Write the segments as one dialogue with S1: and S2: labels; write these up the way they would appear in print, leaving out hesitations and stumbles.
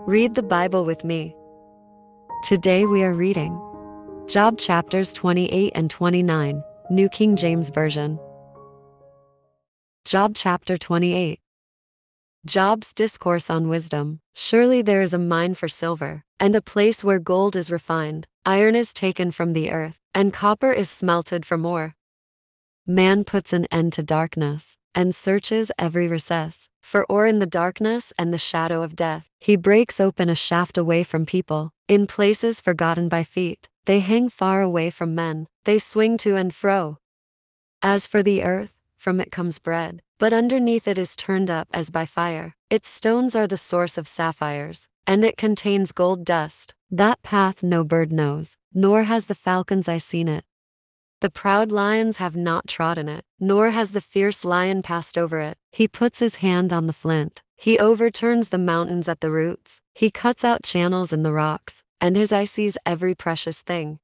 S1: Read the Bible with me. Today we are reading Job chapters 28 and 29, New King James Version. Job chapter 28. Job's discourse on wisdom. Surely there is a mine for silver, and a place where gold is refined, iron is taken from the earth, and copper is smelted from ore. Man puts an end to darkness, and searches every recess, for ore in the darkness and the shadow of death. He breaks open a shaft away from people, in places forgotten by feet. They hang far away from men, they swing to and fro. As for the earth, from it comes bread, but underneath it is turned up as by fire. Its stones are the source of sapphires, and it contains gold dust. That path no bird knows, nor has the falcon's eye seen it. The proud lions have not trodden it, nor has the fierce lion passed over it. He puts his hand on the flint, he overturns the mountains at the roots, he cuts out channels in the rocks, and his eye sees every precious thing.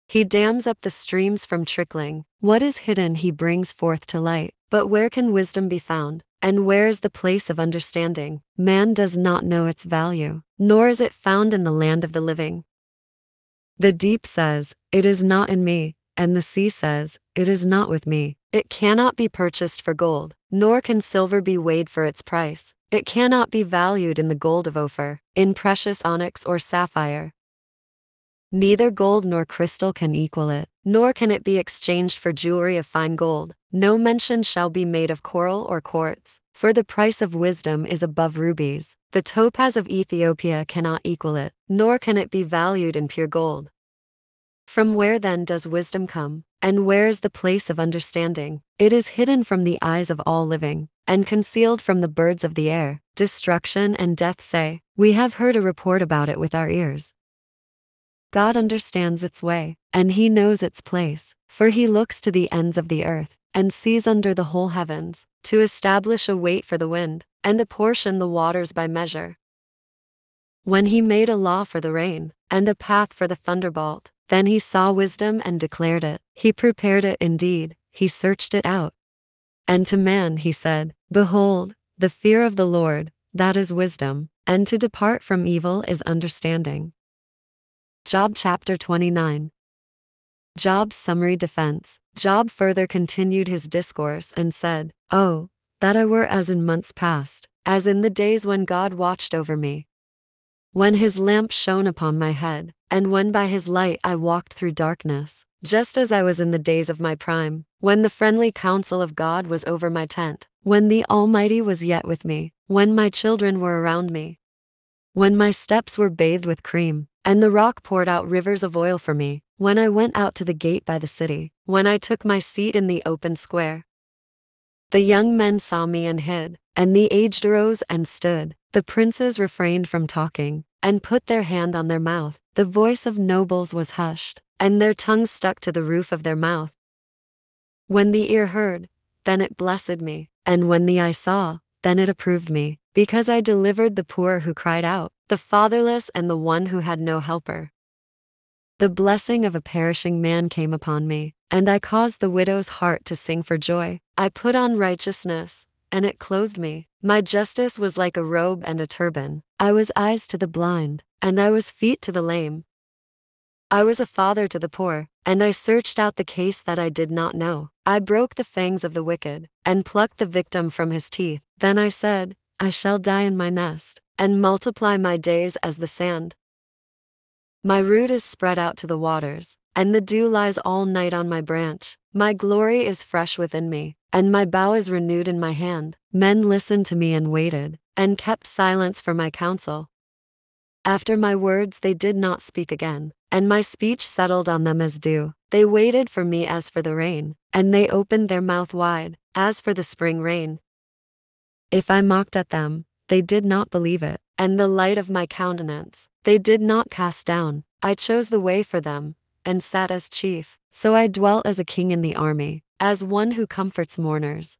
S1: He dams up the streams from trickling, what is hidden he brings forth to light. But where can wisdom be found, and where is the place of understanding? Man does not know its value, nor is it found in the land of the living. The deep says, "It is not in me," and the sea says, "It is not with me." It cannot be purchased for gold, nor can silver be weighed for its price. It cannot be valued in the gold of Ophir, in precious onyx or sapphire. Neither gold nor crystal can equal it, nor can it be exchanged for jewelry of fine gold. No mention shall be made of coral or quartz, for the price of wisdom is above rubies. The topaz of Ethiopia cannot equal it, nor can it be valued in pure gold. From where then does wisdom come, and where is the place of understanding? It is hidden from the eyes of all living, and concealed from the birds of the air. Destruction and death say, "We have heard a report about it with our ears." God understands its way, and he knows its place, for he looks to the ends of the earth, and sees under the whole heavens, to establish a weight for the wind, and apportion the waters by measure. When he made a law for the rain, and a path for the thunderbolt, then he saw wisdom and declared it. He prepared it indeed, he searched it out. And to man he said, "Behold, the fear of the Lord, that is wisdom, and to depart from evil is understanding." Job chapter 29. Job's summary defense. Job further continued his discourse and said, "Oh, that I were as in months past, as in the days when God watched over me, when his lamp shone upon my head, and when by his light I walked through darkness, just as I was in the days of my prime, when the friendly counsel of God was over my tent, when the Almighty was yet with me, when my children were around me, when my steps were bathed with cream, and the rock poured out rivers of oil for me, when I went out to the gate by the city, when I took my seat in the open square. The young men saw me and hid, and the aged arose and stood. The princes refrained from talking, and put their hand on their mouth. The voice of nobles was hushed, and their tongues stuck to the roof of their mouth. When the ear heard, then it blessed me, and when the eye saw, then it approved me, because I delivered the poor who cried out, the fatherless and the one who had no helper. The blessing of a perishing man came upon me, and I caused the widow's heart to sing for joy. I put on righteousness, and it clothed me. My justice was like a robe and a turban. I was eyes to the blind, and I was feet to the lame. I was a father to the poor, and I searched out the case that I did not know. I broke the fangs of the wicked, and plucked the victim from his teeth. Then I said, I shall die in my nest, and multiply my days as the sand. My root is spread out to the waters, and the dew lies all night on my branch. My glory is fresh within me, and my bow is renewed in my hand. Men listened to me and waited, and kept silence for my counsel. After my words they did not speak again, and my speech settled on them as dew. They waited for me as for the rain, and they opened their mouth wide, as for the spring rain. If I mocked at them, they did not believe it, and the light of my countenance they did not cast down. I chose the way for them, and sat as chief. So I dwelt as a king in the army, as one who comforts mourners.